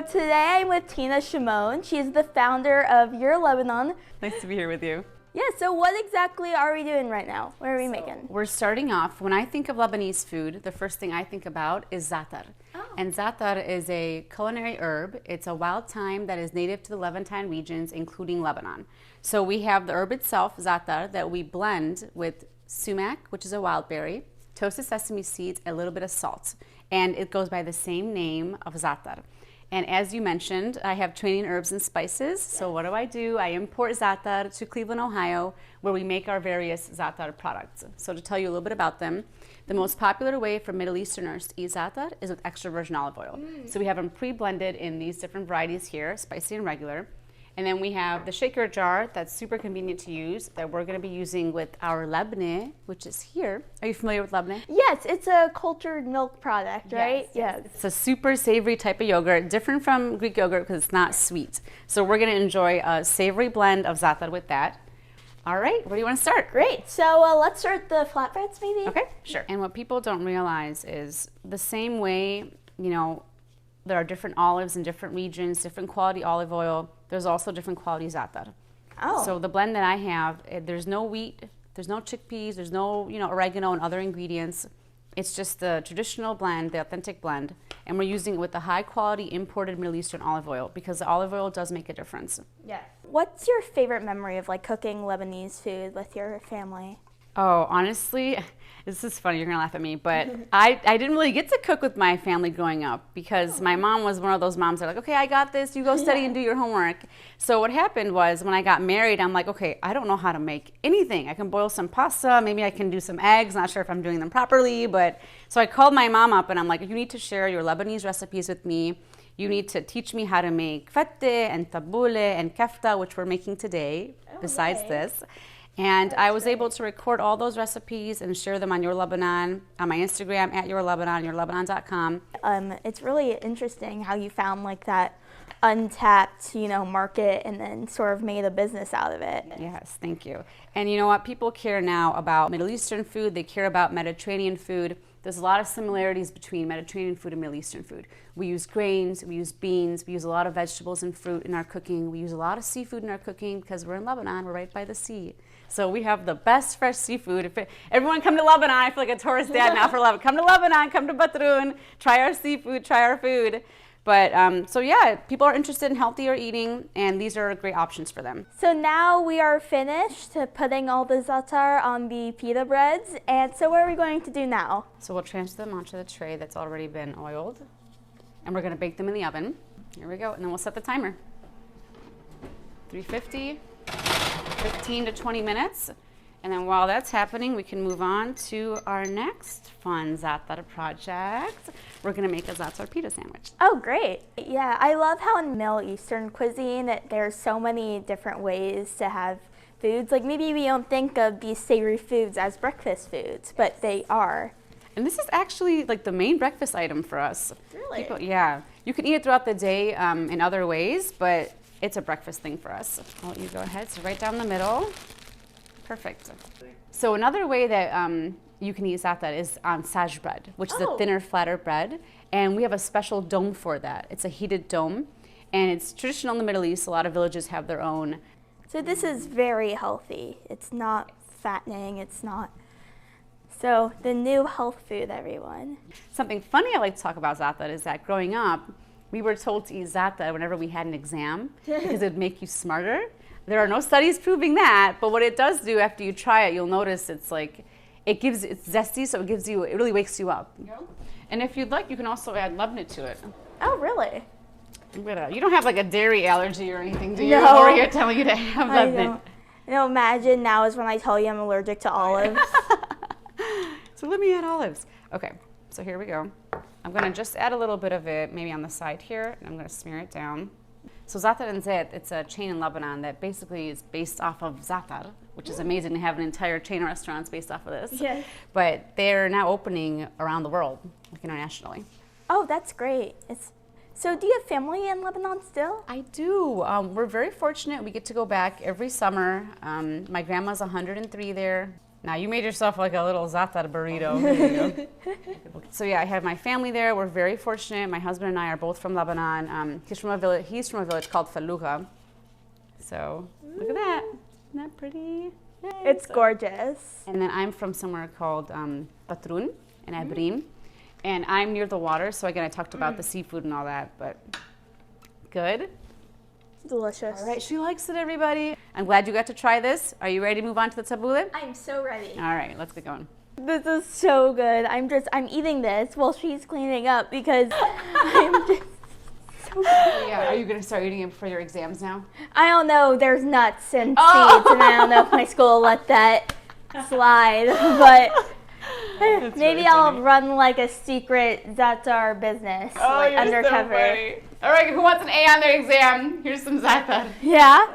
So today I'm with Tina Chamoun. She's the founder of Your Lebanon. Nice to be here with you. Yeah, so what exactly are we doing right now? What are we making? We're starting off, when I think of Lebanese food, the first thing I think about is zaatar. Oh. And zaatar is a culinary herb. It's a wild thyme that is native to the Levantine regions, including Lebanon. So we have the herb itself, zaatar, that we blend with sumac, which is a wild berry, toasted sesame seeds, a little bit of salt. And it goes by the same name of zaatar. And as you mentioned, I have training herbs and spices. So what do? I import zaatar to Cleveland, Ohio, where we make our various zaatar products. So to tell you a little bit about them, the most popular way for Middle Easterners to eat zaatar is with extra virgin olive oil. So we have them pre-blended in these different varieties here, spicy and regular. And then we have the shaker jar that's super convenient to use that we're going to be using with our labneh, which is here. Are you familiar with labneh? Yes, it's a cultured milk product, right? Yes. It's a super savory type of yogurt, different from Greek yogurt because it's not sweet. So we're going to enjoy a savory blend of zaatar with that. All right, where do you want to start? Great. So let's start the flatbreads maybe? Okay, sure. And what people don't realize is the same way, there are different olives in different regions, different quality olive oil. There's also different quality zaatar. Oh. So the blend that I have, there's no wheat, there's no chickpeas, there's no oregano and other ingredients. It's just the traditional blend, the authentic blend, and we're using it with the high quality imported Middle Eastern olive oil because the olive oil does make a difference. Yeah. What's your favorite memory of cooking Lebanese food with your family? Oh, honestly, this is funny, you're gonna laugh at me, but I didn't really get to cook with my family growing up because my mom was one of those moms that are like, okay, I got this, you go study and do your homework. So what happened was when I got married, I'm like, okay, I don't know how to make anything. I can boil some pasta, maybe I can do some eggs, not sure if I'm doing them properly, but so I called my mom up and I'm like, you need to share your Lebanese recipes with me. You need to teach me how to make fatteh and tabbouleh and kefta, which we're making today, besides this. And I was able to record all those recipes and share them on Your Lebanon, on my Instagram, at Your Lebanon, yourlebanon.com. It's really interesting how you found that untapped, market and then sort of made a business out of it. Yes, thank you. And you know what? People care now about Middle Eastern food. They care about Mediterranean food. There's a lot of similarities between Mediterranean food and Middle Eastern food. We use grains, we use beans, we use a lot of vegetables and fruit in our cooking. We use a lot of seafood in our cooking because we're in Lebanon, we're right by the sea. So we have the best fresh seafood. Everyone come to Lebanon. I feel like a tourist dad now for Lebanon. Come to Lebanon, come to Batroun, try our seafood, try our food. But so yeah, people are interested in healthier eating and these are great options for them. So now we are finished putting all the zaatar on the pita breads. And so what are we going to do now? So we'll transfer them onto the tray that's already been oiled. And we're gonna bake them in the oven. Here we go, and then we'll set the timer. 350. 15 to 20 minutes. And then while that's happening, we can move on to our next fun zaatar project. We're gonna make a zaatar pita sandwich. Oh, great. Yeah, I love how in Middle Eastern cuisine, there's so many different ways to have foods. Maybe we don't think of these savory foods as breakfast foods, but they are. And this is actually the main breakfast item for us. Really? Yeah. You can eat it throughout the day in other ways, but it's a breakfast thing for us. I'll let you go ahead. So right down the middle. Perfect. So another way that you can eat zaatar is on saj bread, which is a thinner, flatter bread. And we have a special dome for that. It's a heated dome. And it's traditional in the Middle East. A lot of villages have their own. So this is very healthy. It's not fattening. It's not. So the new health food, everyone. Something funny I like to talk about zaatar is that growing up, we were told to eat zaatar whenever we had an exam because it would make you smarter. There are no studies proving that, but what it does do after you try it, you'll notice it's zesty, so it really wakes you up. Yeah. And if you'd like, you can also add labneh to it. Oh, really? You don't have a dairy allergy or anything, do you? No. Or are you telling you to have labneh? Imagine now is when I tell you I'm allergic to olives. So let me add olives. Okay, so here we go. I'm gonna just add a little bit of it, maybe on the side here, and I'm gonna smear it down. So zaatar and zait, it's a chain in Lebanon that basically is based off of zaatar, which is amazing to have an entire chain of restaurants based off of this. Yes. But they're now opening around the world, internationally. Oh, that's great. So do you have family in Lebanon still? I do. We're very fortunate. We get to go back every summer. My grandma's 103 there. Now you made yourself like a little zaatar burrito. Here you go. So yeah, I have my family there. We're very fortunate. My husband and I are both from Lebanon. He's from a village called Fallujah. So look at that. Isn't that pretty? Yay. It's gorgeous. And then I'm from somewhere called Patrun in Abrim. And I'm near the water. So again, I talked about the seafood and all that, but good. Delicious. All right, she likes it, everybody. I'm glad you got to try this. Are you ready to move on to the tabbouleh? I'm so ready. All right, let's get going. This is so good. I'm eating this while she's cleaning up because I'm just so Yeah, are you going to start eating it for your exams now? I don't know. There's nuts and seeds, and I don't know if my school will let that slide, but maybe really I'll funny. run like a secret zaatar business, like you're undercover. So funny. All right, who wants an A on their exam? Here's some zaatar. Yeah.